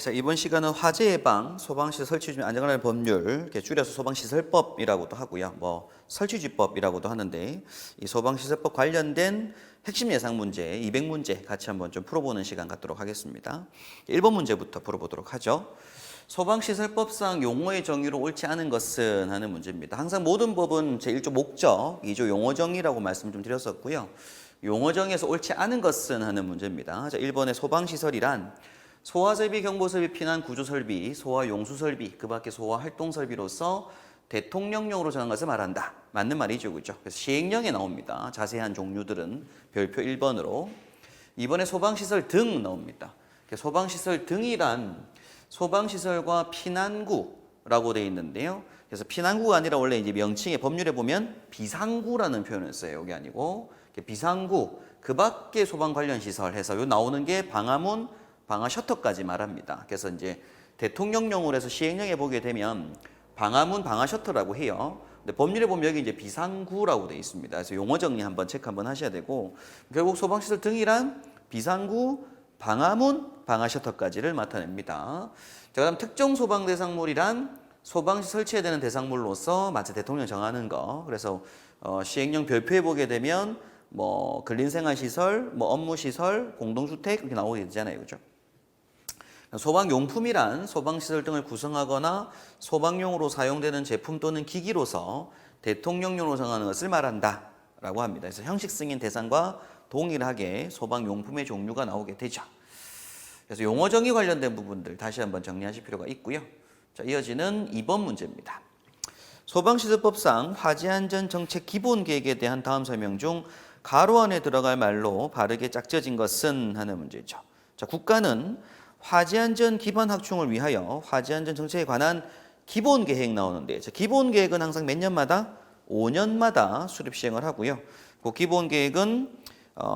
자, 이번 시간은 화재 예방, 소방시설 설치 중 안전관리 법률, 이렇게 줄여서 소방시설법이라고도 하고요. 뭐 설치주법이라고도 하는데 이 소방시설법 관련된 핵심 예상 문제 200문제 같이 한번 좀 풀어보는 시간 갖도록 하겠습니다. 1번 문제부터 풀어보도록 하죠. 소방시설법상 용어의 정의로 옳지 않은 것은 하는 문제입니다. 항상 모든 법은 제1조 목적, 2조 용어 정의라고 말씀 좀 드렸었고요. 용어 정의에서 옳지 않은 것은 하는 문제입니다. 자, 1번의 소방시설이란 소화설비, 경보설비, 피난구조설비, 소화용수설비, 그 밖에 소화활동설비로서 대통령령으로 정한 것을 말한다. 맞는 말이죠, 그죠? 그래서 시행령에 나옵니다. 자세한 종류들은 별표 1번으로. 2번에 소방시설 등 나옵니다. 소방시설 등이란 소방시설과 피난구라고 되어 있는데요. 그래서 피난구가 아니라 원래 이제 명칭의 법률에 보면 비상구라는 표현을 써요. 여기 아니고 비상구, 그 밖에 소방 관련 시설 해서 요 나오는 게 방화문, 방화 셔터까지 말합니다. 그래서 이제 대통령령으로 해서 시행령에 보게 되면 방화문, 방화 셔터라고 해요. 근데 법률에 보면 여기 이제 비상구라고 되어 있습니다. 그래서 용어 정리 한번 체크 한번 하셔야 되고, 결국 소방시설 등이란 비상구, 방화문, 방화 셔터까지를 나타냅니다. 자, 그다음 특정 소방 대상물이란 소방시 설치해야 되는 대상물로서 마치 대통령 정하는 거. 그래서 시행령 별표에 보게 되면 뭐 근린생활시설, 뭐 업무시설, 공동주택 이렇게 나오게 되잖아요, 그죠? 소방용품이란 소방시설 등을 구성하거나 소방용으로 사용되는 제품 또는 기기로서 대통령령으로 정하는 것을 말한다 라고 합니다. 그래서 형식 승인 대상과 동일하게 소방용품의 종류가 나오게 되죠. 그래서 용어 정의 관련된 부분들 다시 한번 정리하실 필요가 있고요. 자, 이어지는 2번 문제입니다. 소방시설법상 화재안전정책 기본계획에 대한 다음 설명 중 가로 안에 들어갈 말로 바르게 짝져진 것은 하는 문제죠. 자, 국가는 화재안전 기반 확충을 위하여 화재안전 정책에 관한 기본계획 나오는데, 기본계획은 항상 몇 년마다? 5년마다 수립 시행을 하고요. 그 기본계획은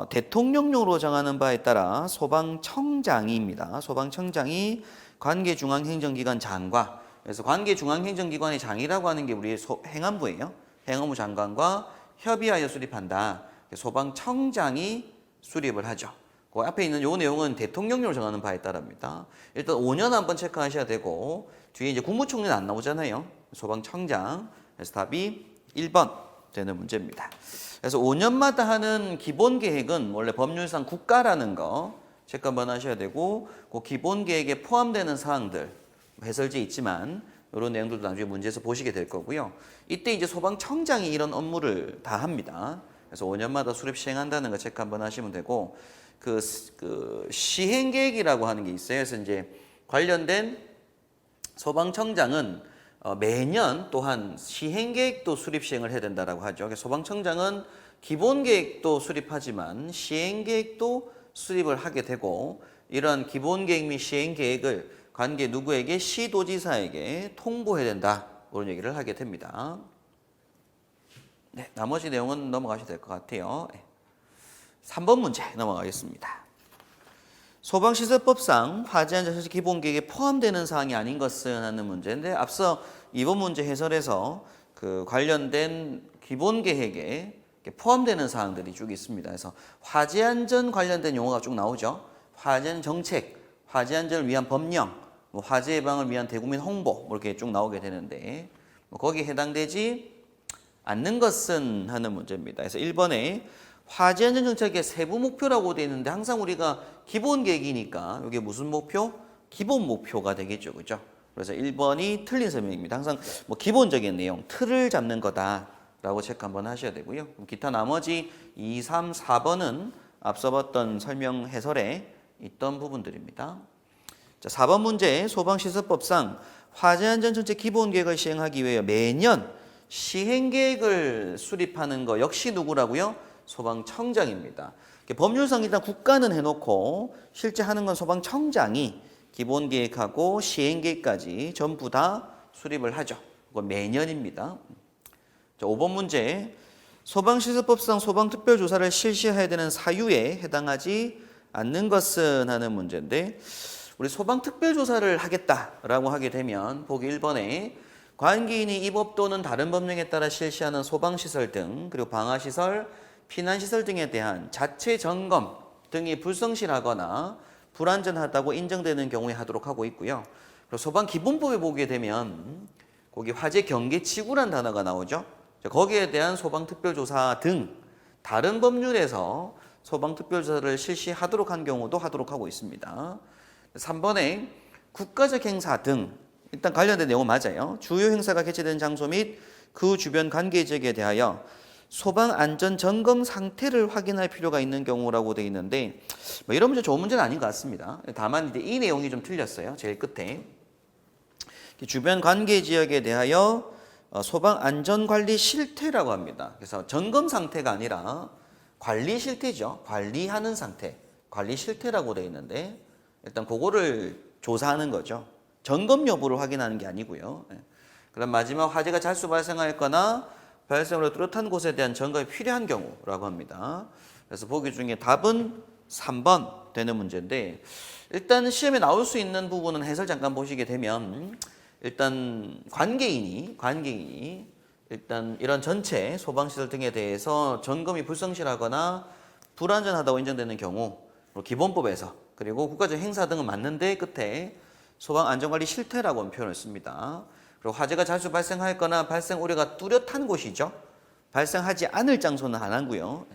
대통령령으로 정하는 바에 따라 소방청장입니다. 소방청장이 관계중앙행정기관 장과, 그래서 관계중앙행정기관의 장이라고 하는 게 우리 행안부예요. 행안부 장관과 협의하여 수립한다. 소방청장이 수립을 하죠. 그 앞에 있는 요 내용은 대통령령으로 정하는 바에 따릅니다. 일단 5년 한번 체크하셔야 되고, 뒤에 이제 국무총리는 안 나오잖아요. 소방청장. 그래서 답이 1번 되는 문제입니다. 그래서 5년마다 하는 기본계획은 원래 법률상 국가라는 거 체크 한번 하셔야 되고, 그 기본계획에 포함되는 사항들, 해설지에 있지만 이런 내용들도 나중에 문제에서 보시게 될 거고요. 이때 이제 소방청장이 이런 업무를 다 합니다. 그래서 5년마다 수립 시행한다는 거 체크 한번 하시면 되고, 그 시행계획이라고 하는 게 있어요. 그래서 이제 관련된 소방청장은 매년 또한 시행계획도 수립 시행을 해야 된다라고 하죠. 그래서 소방청장은 기본계획도 수립하지만 시행계획도 수립을 하게 되고, 이런 기본계획 및 시행계획을 관계 누구에게? 시도지사에게 통보해야 된다. 그런 얘기를 하게 됩니다. 네, 나머지 내용은 넘어가셔도 될 것 같아요. 3번 문제 넘어가겠습니다. 소방시설법상 화재안전처치 기본계획에 포함되는 사항이 아닌 것은 하는 문제인데, 앞서 2번 문제 해설에서 그 관련된 기본계획에 포함되는 사항들이 쭉 있습니다. 그래서 화재안전 관련된 용어가 쭉 나오죠. 화재안전 정책, 화재안전을 위한 법령, 뭐 화재 예방을 위한 대국민 홍보, 뭐 이렇게 쭉 나오게 되는데, 뭐 거기에 해당되지 않는 것은 하는 문제입니다. 그래서 1번에 화재안전정책의 세부 목표라고 되어 있는데, 항상 우리가 기본계획이니까 이게 무슨 목표? 기본 목표가 되겠죠, 그죠? 그래서 1번이 틀린 설명입니다. 항상 뭐 기본적인 내용, 틀을 잡는 거다라고 체크 한번 하셔야 되고요. 기타 나머지 2, 3, 4번은 앞서 봤던 설명 해설에 있던 부분들입니다. 자, 4번 문제, 소방시설법상 화재안전정책 기본계획을 시행하기 위해 매년 시행계획을 수립하는 거 역시 누구라고요? 소방청장입니다. 법률상 일단 국가는 해놓고 실제 하는 건 소방청장이 기본계획하고 시행계획까지 전부 다 수립을 하죠. 그건 매년입니다. 자, 5번 문제, 소방시설법상 소방특별조사를 실시해야 되는 사유에 해당하지 않는 것은 하는 문제인데, 우리 소방특별조사를 하겠다라고 하게 되면 보기 1번에 관계인이 이 법 또는 다른 법령에 따라 실시하는 소방시설 등, 그리고 방화시설, 피난시설 등에 대한 자체 점검 등이 불성실하거나 불안전하다고 인정되는 경우에 하도록 하고 있고요. 그리고 소방기본법에 보게 되면 거기 화재 경계치구란 단어가 나오죠. 거기에 대한 소방특별조사 등 다른 법률에서 소방특별조사를 실시하도록 한 경우도 하도록 하고 있습니다. 3번에 국가적 행사 등 일단 관련된 내용은 맞아요. 주요 행사가 개최된 장소 및 그 주변 관계 지역에 대하여 소방 안전 점검 상태를 확인할 필요가 있는 경우라고 되어 있는데 뭐 이런 문제 좋은 문제는 아닌 것 같습니다. 다만 이제 이 내용이 좀 틀렸어요. 제일 끝에 주변 관계 지역에 대하여 소방 안전 관리 실태라고 합니다. 그래서 점검 상태가 아니라 관리 실태죠. 관리하는 상태, 관리 실태라고 되어 있는데 일단 그거를 조사하는 거죠. 점검 여부를 확인하는 게 아니고요. 그럼 마지막 화재가 자주 발생하였거나 발생으로 뚜렷한 곳에 대한 점검이 필요한 경우라고 합니다. 그래서 보기 중에 답은 3번 되는 문제인데 일단 시험에 나올 수 있는 부분은 해설 잠깐 보시게 되면 일단 관계인이 일단 이런 전체 소방시설 등에 대해서 점검이 불성실하거나 불안전하다고 인정되는 경우 기본법에서 그리고 국가적 행사 등은 맞는데 끝에 소방안전관리 실태라고 표현을 씁니다. 그리고 화재가 자주 발생하였거나 발생 우려가 뚜렷한 곳이죠. 발생하지 않을 장소는 안 하고요.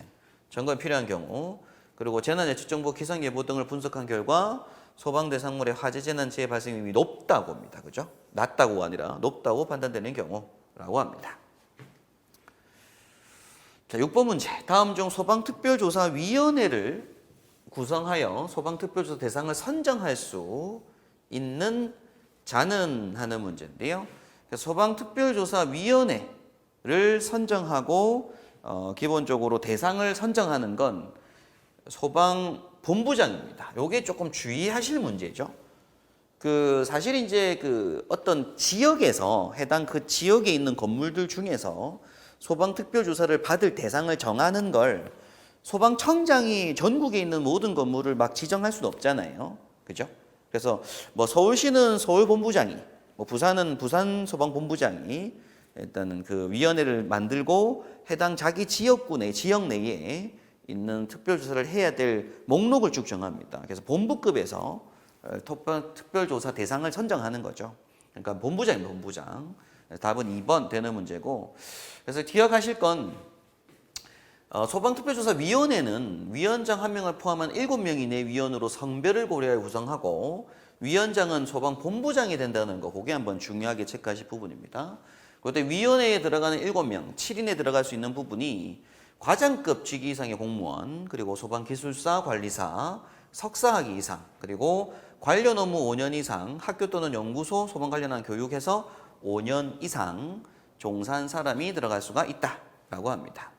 점검이 필요한 경우 그리고 재난예측정보 기상예보 등을 분석한 결과 소방 대상물의 화재 재난 재해 발생 위험이 높다고 합니다. 그죠? 낮다고가 아니라 높다고 판단되는 경우라고 합니다. 자, 6번 문제. 다음 중 소방특별조사위원회를 구성하여 소방특별조사 대상을 선정할 수 있는 자는 하는 문제인데요. 소방특별조사위원회를 선정하고 기본적으로 대상을 선정하는 건 소방본부장입니다. 요게 조금 주의하실 문제죠. 사실 이제 어떤 지역에서 해당 그 지역에 있는 건물들 중에서 소방특별조사를 받을 대상을 정하는 걸 소방청장이 전국에 있는 모든 건물을 막 지정할 수는 없잖아요. 그죠? 그래서 뭐 서울시는 서울본부장이, 뭐 부산은 부산소방본부장이 일단은 그 위원회를 만들고 해당 자기 지역군의 지역 내에 있는 특별조사를 해야 될 목록을 쭉 정합니다. 그래서 본부급에서 특별조사 대상을 선정하는 거죠. 그러니까 본부장입니다. 본부장. 답은 2번 되는 문제고 그래서 기억하실 건 소방특별조사위원회는 위원장 1명을 포함한 7명 이내 위원으로 성별을 고려해 구성하고 위원장은 소방본부장이 된다는 거 그게 한번 중요하게 체크하실 부분입니다. 그때 위원회에 들어가는 7명, 7인에 들어갈 수 있는 부분이 과장급 직위 이상의 공무원, 그리고 소방기술사, 관리사, 석사학위 이상, 그리고 관련 업무 5년 이상, 학교 또는 연구소, 소방 관련한 교육해서 5년 이상 종사한 사람이 들어갈 수가 있다라고 합니다.